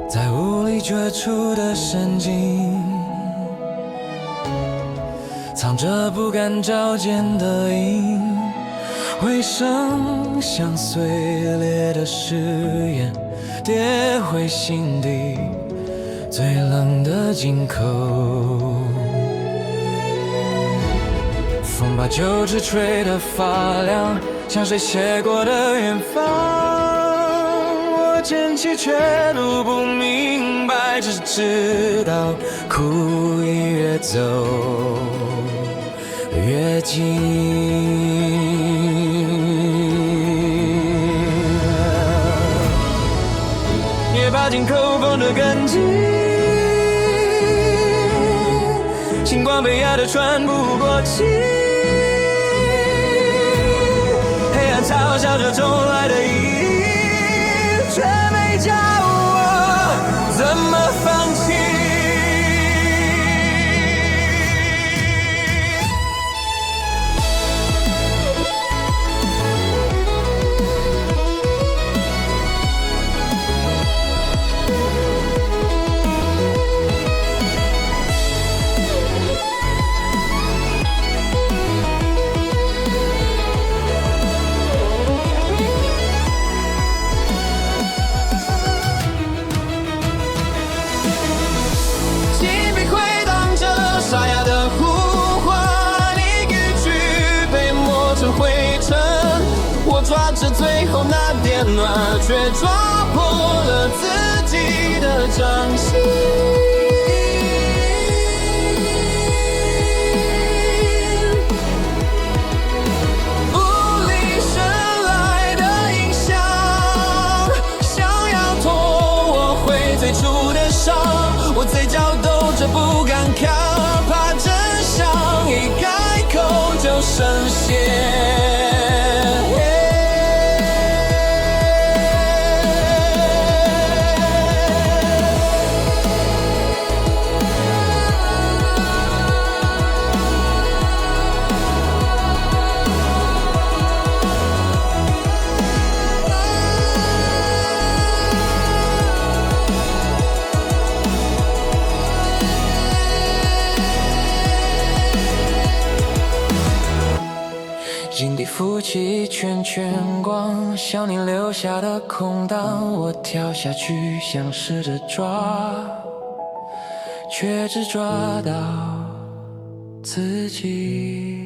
在无力绝处的神经，藏着不敢照见的影，回声像碎裂的誓言，跌回心底最冷的井口。风把旧纸吹得发亮，像谁写过的远方。我捡起却读不明白，只知道苦已越走越近。也把井口封得更紧，星光被压得喘不过气。嘲笑着重来的意义，却没教我怎么放弃。抓着最后那点暖，却抓破了自己的掌心。无力生来的影响，想要拖我回最初的伤，我嘴角抖着不敢看，怕真相一开口就深陷。井底浮起一圈圈光，像你留下的空档，我跳下去想试着抓，却只抓到自己。